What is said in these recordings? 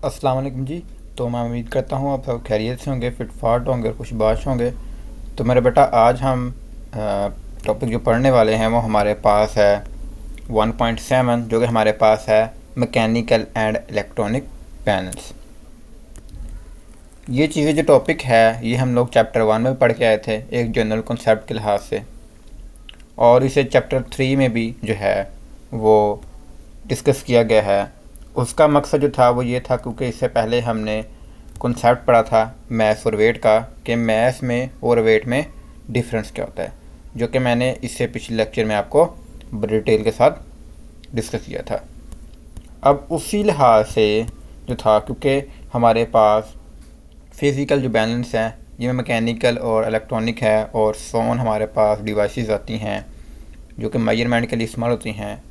अस्सलाम वालेकुम जी। तो मैं उम्मीद करता हूँ आप सब खैरियत से होंगे, फिट फाट होंगे, खुशबाश होंगे। तो मेरे बेटा आज हम टॉपिक जो पढ़ने वाले हैं वो हमारे पास है 1.7, जो कि हमारे पास है मैकेनिकल एंड इलेक्ट्रॉनिक पैनल्स। ये चीज़ें जो टॉपिक है ये हम लोग चैप्टर 1 में पढ़ के आए थे एक जनरल कॉन्सेप्ट के लिहाज से, और इसे चैप्टर 3 में भी जो है वो डिस्कस किया गया है। उसका मकसद जो था वो ये था, क्योंकि इससे पहले हमने कॉन्सेप्ट पढ़ा था मैथ और वेट का, कि मैथ में और वेट में डिफरेंस क्या होता है, जो कि मैंने इससे पिछले लेक्चर में आपको डिटेल के साथ डिस्कस किया था। अब उसी लिहाज से जो था, क्योंकि हमारे पास फिज़िकल जो बैलेंस है ये मैकेनिकल और इलेक्ट्रॉनिक है, और सोन हमारे पास डिवाइसेस आती हैं जो कि मेजरमेंट के लिए इस्तेमाल होती हैं,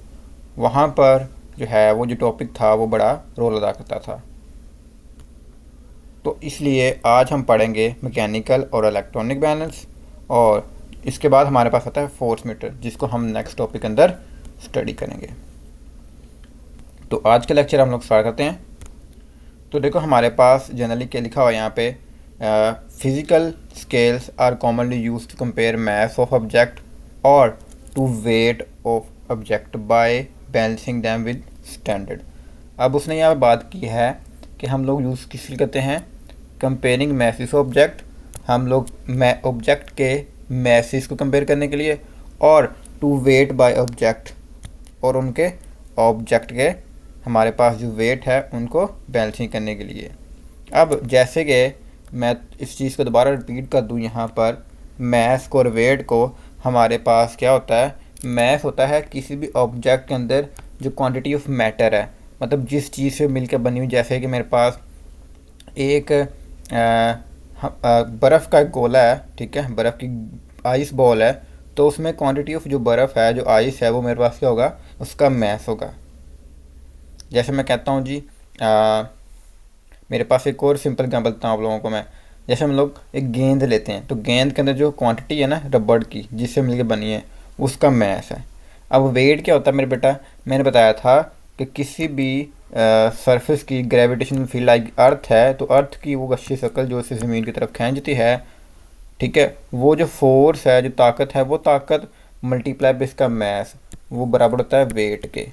वहाँ पर जो है वो जो टॉपिक था वो बड़ा रोल अदा करता था। तो इसलिए आज हम पढ़ेंगे मैकेनिकल और इलेक्ट्रॉनिक बैलेंस, और इसके बाद हमारे पास आता है फोर्स मीटर, जिसको हम नेक्स्ट टॉपिक के अंदर स्टडी करेंगे। तो आज का लेक्चर हम लोग स्टार्ट करते हैं। तो देखो हमारे पास जनरली क्या लिखा हुआ है यहाँ पे, physical scales are commonly use to compare mass of object और to weight of object by balancing them with standard. अब उसने यहाँ बात की है कि हम लोग यूज़ किस लिए करते हैं, कंपेयरिंग मैसेस ऑब्जेक्ट, हम लोग ऑब्जेक्ट के मैसेस को कंपेयर करने के लिए, और टू वेट बाय ऑब्जेक्ट, और उनके ऑब्जेक्ट के हमारे पास जो वेट है उनको बैलेंसिंग करने के लिए। अब जैसे कि मैं इस चीज़ को दोबारा रिपीट कर दूँ, यहाँ पर मैस को और वेट को हमारे पास क्या होता है, मैस होता है किसी भी ऑब्जेक्ट के अंदर जो क्वांटिटी ऑफ मैटर है, मतलब जिस चीज़ से मिलकर बनी हुई। जैसे कि मेरे पास एक बर्फ़ का एक गोला है, ठीक है, बर्फ़ की आइस बॉल है, तो उसमें क्वांटिटी ऑफ जो बर्फ़ है, जो आइस है, वो मेरे पास क्या होगा, उसका मैस होगा। जैसे मैं कहता हूँ जी, मेरे पास एक और सिंपल एग्जाम्पल देता हूँ आप लोगों को मैं। जैसे हम लोग एक गेंद लेते हैं, तो गेंद के अंदर जो क्वांटिटी है ना रबड़ की, जिससे मिलकर बनी है, उसका मैस है। अब वेट क्या होता है मेरे बेटा, मैंने बताया था कि किसी भी सरफेस की ग्रेविटेशनल फील्ड लाइक अर्थ है, तो अर्थ की वो गश्शी शक्ल जो इसे ज़मीन की तरफ खींचती है, ठीक है, वो जो फोर्स है, जो ताकत है, वो ताकत मल्टीप्लाई बाय इसका मैस, वो बराबर होता है वेट के।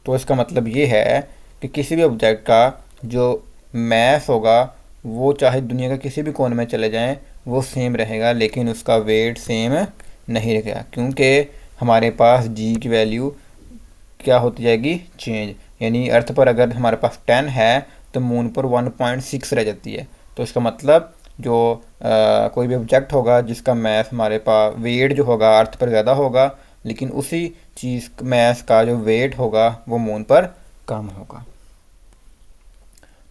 तो इसका मतलब ये है कि किसी भी ऑब्जेक्ट का जो मैस होगा वो चाहे दुनिया के किसी भी कोने में चले जाएं वो सेम रहेगा, लेकिन उसका वेट सेम नहीं रहेगा, क्योंकि हमारे पास जी की वैल्यू क्या होती जाएगी, चेंज। यानी अर्थ पर अगर हमारे पास 10 है तो मून पर 1.6 रह जाती है। तो इसका मतलब जो कोई भी ऑब्जेक्ट होगा जिसका मैस हमारे पास वेट जो होगा अर्थ पर ज़्यादा होगा, लेकिन उसी चीज़ मैस का जो वेट होगा वो मून पर कम होगा।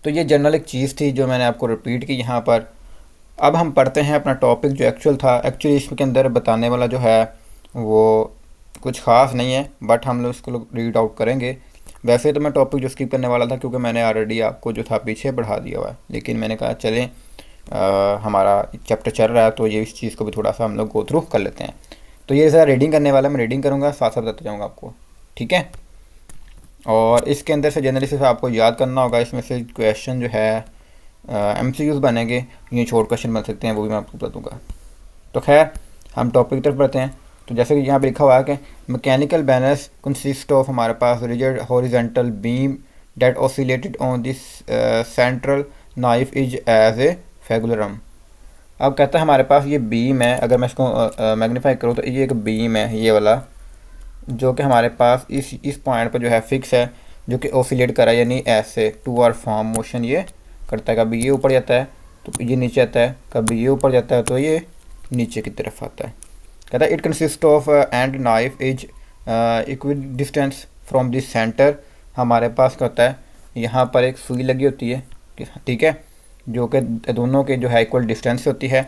तो ये जनरल एक चीज़ थी जो मैंने आपको रिपीट की यहाँ पर। अब हम पढ़ते हैं अपना टॉपिक जो एक्चुअल था। एक्चुअली इसके अंदर बताने वाला जो है वो कुछ ख़ास नहीं है, बट हम लोग इसको रीड आउट करेंगे। वैसे तो मैं टॉपिक जो स्किप करने वाला था, क्योंकि मैंने ऑलरेडी आपको जो था पीछे बढ़ा दिया हुआ है, लेकिन मैंने कहा चलें हमारा चैप्टर चल रहा है तो ये इस चीज़ को भी थोड़ा सा हम लोग गो थ्रू कर लेते हैं। तो ये ज़रा रीडिंग करने वाला, मैं रीडिंग करूँगा, साथ साथ बताता जाऊँगा आपको, ठीक है। और इसके अंदर से जनरली सिर्फ आपको याद करना होगा, इसमें से क्वेश्चन जो है MCQs बनेंगे, ये शॉर्ट क्वेश्चन बन सकते हैं, वो भी मैं आपको बता दूँगा। तो खैर हम टॉपिक की तरफ बढ़ते हैं। तो जैसे कि यहाँ पे लिखा हुआ है कि मैकेनिकल बैलेंस कंसिस्ट ऑफ हमारे पास rigid horizontal beam that oscillated on this central knife is edge a fulcrum. अब कहता है हमारे पास ये बीम है, अगर मैं इसको मैग्नीफाई करूँ तो ये एक बीम है, ये वाला, जो कि हमारे पास इस पॉइंट पर जो है फिक्स है, जो कि ऑसिलेट कर रहा है, यानी ऐसे टू आर फॉर्म मोशन ये करता है। कभी ये ऊपर जाता है तो ये नीचे आता है, कभी ये ऊपर जाता है तो ये नीचे की तरफ आता है। कहता है it consist of and knife is equal distance from this centre. हमारे पास क्या होता है, यहाँ पर एक सुई लगी होती है, ठीक है, जो कि दोनों के जो है इक्वल डिस्टेंस होती है।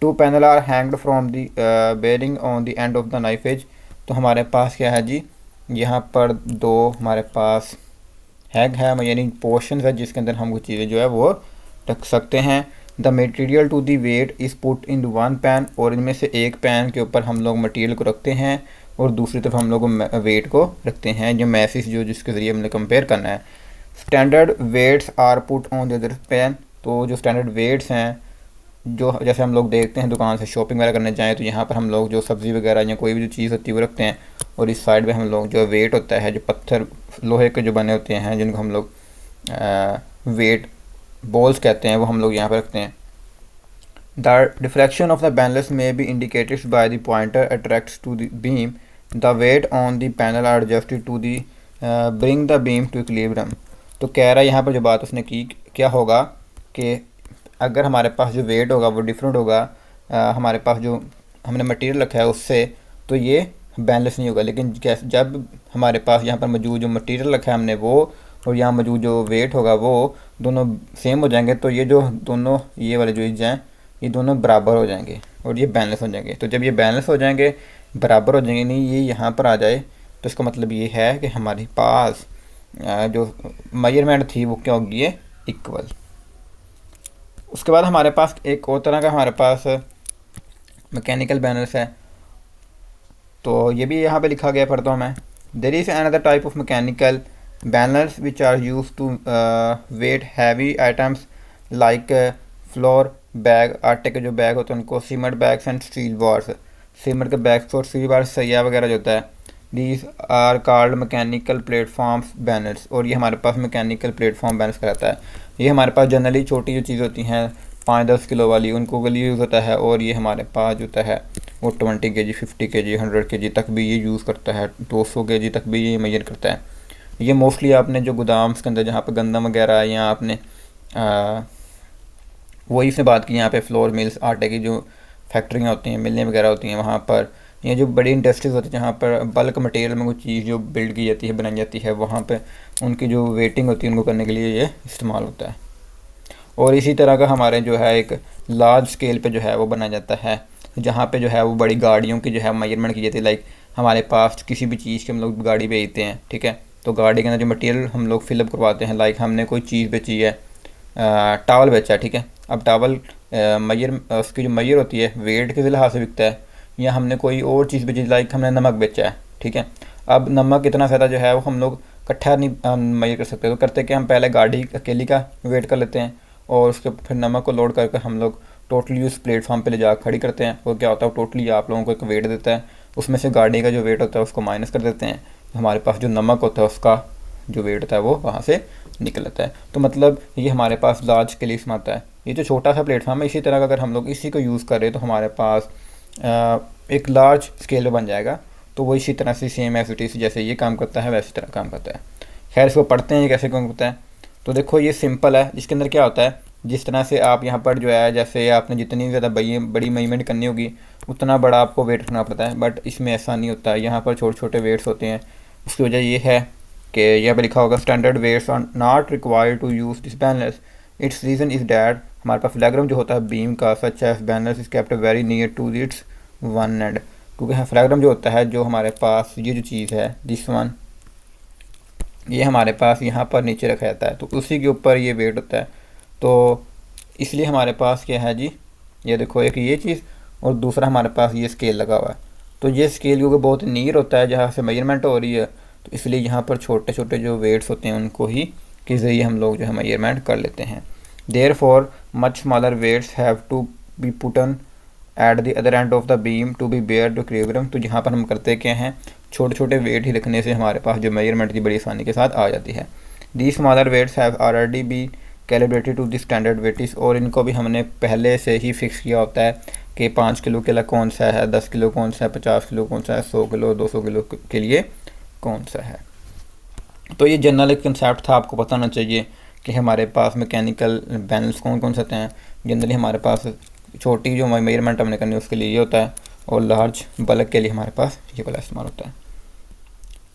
Two panel are hanged from the bearing on the end of the knife edge. तो हमारे पास क्या है जी, यहाँ पर दो हमारे पास हैग है, यानी पोर्शन है जिसके अंदर हम कुछ चीज़ें जो है वो रख सकते हैं। The material to the weight is put in one pan, और इनमें से एक पैन के ऊपर हम लोग मटेरियल को रखते हैं और दूसरी तरफ हम लोग वेट को रखते हैं, जो मैसेज जो जिसके ज़रिए हमने कंपेयर करना है। Standard weights are put on the other pan. तो जो स्टैंडर्ड वेट्स हैं, जो जैसे हम लोग देखते हैं दुकान से शॉपिंग वगैरह करने जाएँ तो यहाँ पर हम लोग जो सब्ज़ी वगैरह या कोई भी जो चीज़ होती है वो रखते हैं, और इस साइड पे हम लोग जो वेट होता है, जो पत्थर लोहे के जो बने होते हैं जिनको हम लोग वेट बॉल्स कहते हैं, वो हम लोग यहाँ पर रखते हैं। The deflection of the balance may be indicated by the pointer attracts to the beam. The weight on the panel are adjusted to the bring the beam to equilibrium. तो कह रहा है यहाँ पर जो बात उसने की, क्या होगा कि अगर हमारे पास जो वेट होगा वो डिफरेंट होगा हमारे पास जो हमने मटेरियल रखा है उससे, तो ये बैलेंस नहीं होगा। लेकिन जब हमारे पास यहाँ पर मौजूद जो मटेरियल रखा है हमने वो, और यहाँ मौजूद जो वेट होगा वो दोनों सेम हो जाएंगे, तो ये जो दोनों ये वाले जो एज हैं ये दोनों बराबर हो जाएंगे और ये बैलेंस हो जाएंगे। तो जब ये बैलेंस हो जाएंगे, बराबर हो जाएंगे, नहीं ये यहाँ पर आ जाए, तो इसका मतलब ये है कि हमारे पास जो मेजरमेंट थी वो क्या होगी, ये इक्वल। उसके बाद हमारे पास एक और तरह का हमारे पास मैकेनिकल बैलेंस है, तो ये भी यहाँ पे लिखा गया, पढ़ता हूँ मैं। There is another type of mechanical balance which are use to weigh heavy items like flour bag, आटे के जो बैग होते हैं उनको, cement bags and steel bars, cement के बैग्स और स्टील बार्स, सैया वगैरह जो होता है। These are called mechanical platforms balances, और ये हमारे पास मैकेनिकल प्लेटफॉर्म बैनर्स कहता है। ये हमारे पास जनरली छोटी जो चीज़ होती हैं 5-10 किलो वाली, उनको के लिए यूज़ होता है, और ये हमारे पास जो होता है वो 20 kg, 50 kg, 100 kg तक भी ये यूज़ करता है, 200 kg तक भी ये मेजर करता है। ये मोस्टली आपने जो गोदाम्स के अंदर जहाँ पर गंदम वगैरह है, या आपने वही से बात की, यहाँ पे फ्लोर मिल्स, आटे की जो फैक्ट्रियाँ होती हैं, मिलें वगैरह होती हैं, वहाँ पर ये जो बड़ी इंडस्ट्रीज होती है जहाँ पर बल्क मटेरियल में कोई चीज़ जो बिल्ड की जाती है, बनाई जाती है, वहाँ पे उनकी जो वेटिंग होती है उनको करने के लिए ये इस्तेमाल होता है। और इसी तरह का हमारे जो है एक लार्ज स्केल पे जो है वो बनाया जाता है, जहाँ पे जो है वो बड़ी गाड़ियों की जो है मेजरमेंट की जाती है। लाइक हमारे पास किसी भी चीज़ की हम लोग गाड़ी बेचते हैं, ठीक है, तो गाड़ी के अंदर जो मटेरियल हम लोग फिलअप करवाते हैं, लाइक हमने कोई चीज़ बेची है, टावल बेचा है, ठीक है, अब टावल मेजर उसकी जो मेजर होती है वेट के लिहाज से बिकता है, या हमने कोई और चीज़ बेची, लाइक हमने नमक बेचा है, ठीक है, अब नमक इतना ज़्यादा जो है वो हम लोग इकट्ठा नहीं मेजर कर सकते, तो करते कि हम पहले गाड़ी अकेली का वेट कर लेते हैं, और उसके फिर नमक को लोड करके हम लोग टोटली उस प्लेटफॉर्म पे ले जा खड़ी करते हैं। वो क्या होता है, टोटली आप लोगों को एक वेट देता है, उसमें से गाड़ी का जो वेट होता है उसको माइनस कर देते हैं, तो हमारे पास जो नमक होता है उसका जो वेट होता है वो वहाँ से निकल आता है। तो मतलब ये हमारे पास लार्ज के लिए इसमें आता है। ये जो छोटा सा प्लेटफॉर्म है, इसी तरह का अगर हम लोग इसी को यूज़ करें तो हमारे पास एक लार्ज स्केल में बन जाएगा। तो वो इसी तरह से सेम एज इट इज़ जैसे ये काम करता है वैसी तरह काम करता है। खैर इसको पढ़ते हैं ये कैसे काम करता है। तो देखो ये सिंपल है, इसके अंदर क्या होता है, जिस तरह से आप यहाँ पर जो है, जैसे आपने जितनी ज़्यादा बड़ी मेजरमेंट करनी होगी उतना बड़ा आपको वेट रखना पड़ता है, बट इसमें ऐसा नहीं होता है। यहाँ पर छोटे छोटे वेट्स होते हैं। उसकी वजह ये है कि यहाँ पर लिखा होगा standard weights are not required to use this balance. It's reason is that हमारे पास फ्लैग्राम जो होता है बीम का, such as balance is kept very near to its one end. क्योंकि फ्लैग्राम जो होता है, जो हमारे पास ये जो चीज़ है दिस वन, ये हमारे पास यहाँ पर नीचे रखा जाता है, तो उसी के ऊपर ये वेट होता है। तो इसलिए हमारे पास क्या है जी, ये देखो एक ये चीज़ और दूसरा हमारे पास ये स्केल लगा हुआ है। तो ये स्केल क्योंकि बहुत नियर होता है जहाँ से मेजरमेंट हो रही है, तो इसलिए यहाँ पर छोटे छोटे जो वेट्स होते हैं उनको ही के ज़रिए हम लोग जो है मेजरमेंट कर लेते हैं। Therefore much smaller weights have to be put on at the other end of the beam to be bear to equilibrium. तो यहाँ पर हम करते क्या हैं, छोटे छोटे वेट ही रखने से हमारे पास जो मेजरमेंट की बड़ी आसानी के साथ आ जाती है। The smaller weights have already be calibrated to the standard weights, और इनको भी हमने पहले से ही फिक्स किया होता है कि 5 किलो के लिए कौन सा है, 10 किलो कौन सा है, 50 किलो कौन सा है, 100 किलो 200 किलो के लिए कौन सा है। तो ये जनरल एक कंसेप्ट था, आपको पता होना चाहिए कि हमारे पास मैकेनिकल बैलेंस कौन कौन से होते हैं। जनरली हमारे पास छोटी जो मेजरमेंट हमने करनी है उसके लिए ये होता है, और लार्ज बल्क के लिए हमारे पास ये वाला इस्तेमाल होता है।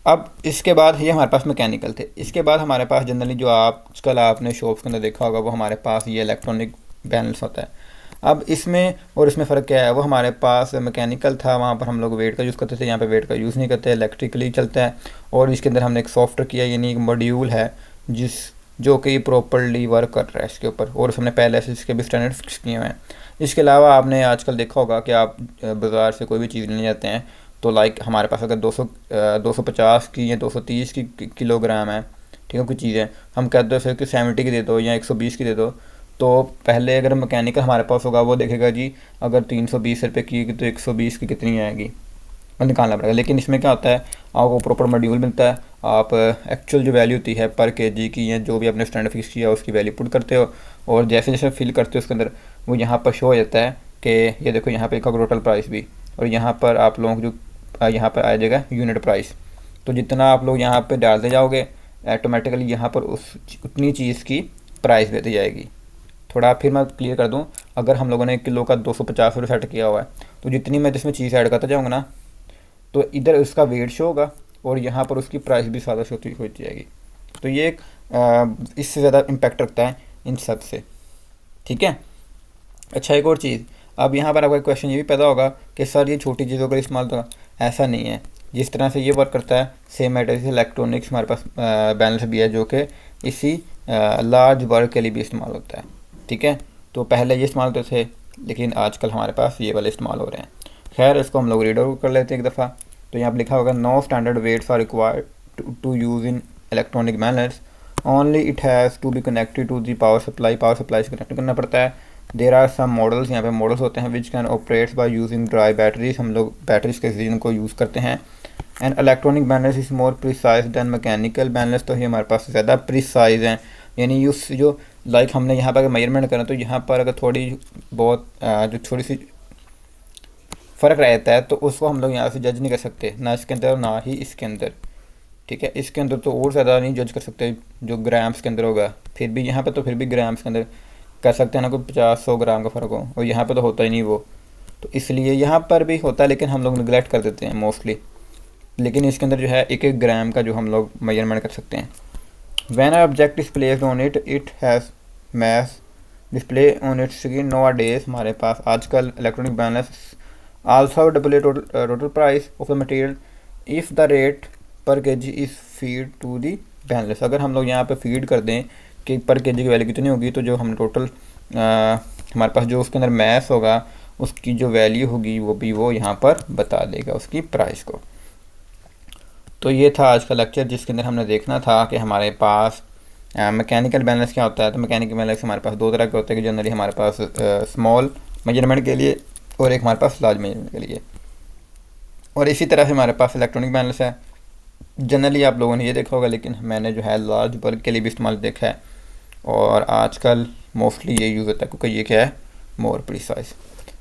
अब इसके बाद ये हमारे पास मैकेनिकल थे। इसके बाद हमारे पास जनरली जो आजकल आपने शॉप्स के अंदर देखा होगा वो हमारे पास ये इलेक्ट्रॉनिक बैलेंस होता है। अब इसमें और इसमें फ़र्क क्या है, वो हमारे पास मैकेनिकल था, वहाँ पर हम लोग वेट का यूज़ करते थे, यहाँ पे वेट का यूज़ नहीं करते, इलेक्ट्रिकली चलता है। और इसके अंदर हमने एक सॉफ्टवेयर किया, यानी एक मॉड्यूल है जो कि प्रॉपर्ली वर्क कर रहा है इसके ऊपर, और हमने पहले से इसके भी स्टैंडर्ड फिक्स किए हुए हैं। इसके अलावा आपने आजकल देखा होगा कि आप बाज़ार से कोई भी चीज़ लेने जाते हैं, तो लाइक हमारे पास अगर 250 की या 230 की किलोग्राम है, ठीक है, कुछ चीज़ है, हम कहते हैं कि 70 की दे दो या 120 की दे दो, तो पहले अगर मैकेनिकल हमारे पास होगा वो देखेगा जी अगर 320 रुपये की तो 120 की कितनी आएगी, वो निकालना पड़ेगा। लेकिन इसमें क्या होता है, आपको प्रॉपर मॉड्यूल मिलता है, आप एक्चुअल जो वैल्यू होती है पर केजी की या जो भी आपने स्टैंडर्ड फिक्स किया उसकी वैल्यू पुट करते हो, और जैसे जैसे फिल करते हो उसके अंदर वो यहाँ पर शो हो जाता है कि ये देखो यहाँ पर लिखा टोटल प्राइस भी, और यहाँ पर आप लोगों को जो यहाँ पर आ जाएगा यूनिट प्राइस। तो जितना आप लोग यहाँ पर डालते जाओगे ऑटोमेटिकली यहाँ पर उतनी चीज़ की प्राइस देती जाएगी। थोड़ा फिर मैं क्लियर कर दूँ, अगर हम लोगों ने 1 किलो का 250 रुपये सेट किया हुआ है, तो जितनी मैं जिसमें चीज़ ऐड करता जाऊँगा ना, तो इधर उसका वेट शो होगा और यहाँ पर उसकी प्राइस भी ज़्यादा शो होती जाएगी। तो ये एक इससे ज़्यादा इम्पैक्ट रखता है इन सब से, ठीक है। अच्छा, एक और चीज़, अब यहाँ पर आपका क्वेश्चन ये भी पैदा होगा कि सर ये छोटी चीज़ों का इस्तेमाल तो ऐसा नहीं है। जिस तरह से ये वर्क करता है सेम एज इलेक्ट्रॉनिक्स हमारे पास बैलेंस भी है जो कि इसी लार्ज वर्क के लिए भी इस्तेमाल होता है, ठीक है। तो पहले ये इस्तेमाल होते थे, लेकिन आजकल हमारे पास ये वाले इस्तेमाल हो रहे हैं। खैर, इसको हम लोग रीड आउट कर लेते हैं एक दफ़ा। तो यहाँ पर लिखा होगा no standard weights are required to use in electronic balance, only it has to be connected to the power supply से कनेक्ट करना पड़ता है। देर आर सम मॉडल्स, यहाँ पे मॉडल्स होते हैं which can operates by using dry batteries, हम लोग बैटरीज के जरिए को यूज़ करते हैं। And electronic balance is more precise than mechanical balance, तो ये हमारे पास ज़्यादा प्रिसाइज हैं, यानी उस जो लाइक हमने यहाँ पर अगर मेजरमेंट करें तो यहाँ पर अगर थोड़ी बहुत जो थोड़ी सी फ़र्क रहता है तो उसको हम लोग यहाँ से जज नहीं कर सकते, ना इसके अंदर ना ही इसके अंदर, ठीक है। इसके अंदर तो और ज़्यादा नहीं जज कर सकते जो ग्राम्स के अंदर होगा, फिर भी यहाँ पर तो फिर भी ग्राम्स के अंदर कर सकते हैं ना, कोई 50-100 ग्राम का फ़र्क हो, और यहाँ पे तो होता ही नहीं वो। तो इसलिए यहाँ पर भी होता है लेकिन हम लोग निगलेक्ट कर देते हैं मोस्टली। लेकिन इसके अंदर जो है 1-1 ग्राम का जो हम लोग मेजरमेंट कर सकते हैं। When a object is placed on it, it has mass display on it screen. Nowadays हमारे पास आजकल electronic balance also display total price of the material if the rate per KG is feed to the balance. अगर हम लोग यहाँ पे feed कर दें कि पर केजी की वैल्यू कितनी होगी, तो जो हम टोटल हमारे पास जो उसके अंदर मैस होगा उसकी जो वैल्यू होगी वो भी वो यहाँ पर बता देगा उसकी प्राइस को। तो ये था आज का लेक्चर जिसके अंदर हमने देखना था कि हमारे पास मैकेनिकल बैलेंस क्या होता है। तो मैकेनिकल बैलेंस हमारे पास 2 तरह के होते हैं कि जनरली हमारे पास स्मॉल मेजरमेंट के लिए और एक हमारे पास लार्ज मेजरमेंट के लिए, और इसी तरह से हमारे पास इलेक्ट्रॉनिक बैलेंस है। जनरली आप लोगों ने ये देखा होगा, लेकिन मैंने जो है लार्ज बल्क के लिए भी इस्तेमाल देखा है, और आजकल मोस्टली ये यूज़ होता है क्योंकि ये क्या है, मोर प्रिसाइज।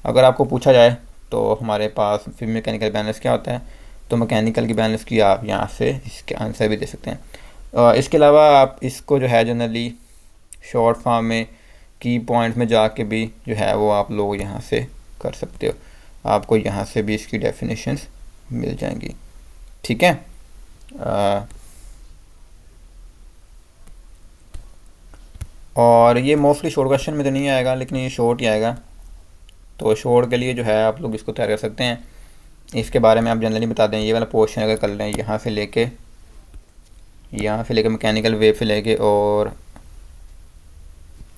अगर आपको पूछा जाए तो हमारे पास फिर मैकेनिकल बैलेंस क्या होता है, तो मैकेनिकल की बैलेंस की आप यहाँ से इसके आंसर भी दे सकते हैं। इसके अलावा आप इसको जो है जनरली शॉर्ट फॉर्म में की पॉइंट में जाके भी जो है वो आप लोग यहाँ से कर सकते हो, आपको यहाँ से भी इसकी डेफिनेशंस मिल जाएंगी, ठीक है। और ये मोस्टली शॉर्ट क्वेश्चन में तो नहीं आएगा, लेकिन ये शॉर्ट ही आएगा। तो शॉर्ट के लिए जो है आप लोग इसको तैयार कर सकते हैं। इसके बारे में आप जनरली बता दें, ये वाला पोर्शन अगर कर लें यहाँ से लेके मैकेनिकल वेव से लेके, और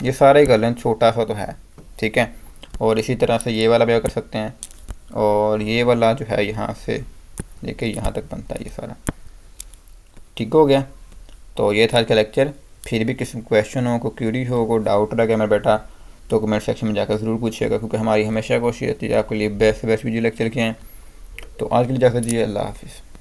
ये सारे ही कर लें, छोटा सा तो है, ठीक है। और इसी तरह से ये वाला भी कर सकते हैं, और ये वाला जो है यहाँ से लेके यहाँ तक बनता है ये सारा, ठीक हो गया। तो ये था आज का लेक्चर। फिर भी किसी क्वेश्चन हो, कोई क्यूरी हो, कोई डाउट रह गया मेरा बेटा, तो कमेंट सेक्शन में जाकर ज़रूर पूछिएगा, क्योंकि हमारी हमेशा कोशिश रहती है आपके लिए बेस्ट से बेस्ट वीडियो लेक्चर किए हैं। तो आज के लिए जाकर जी, अल्लाह हाफिज़।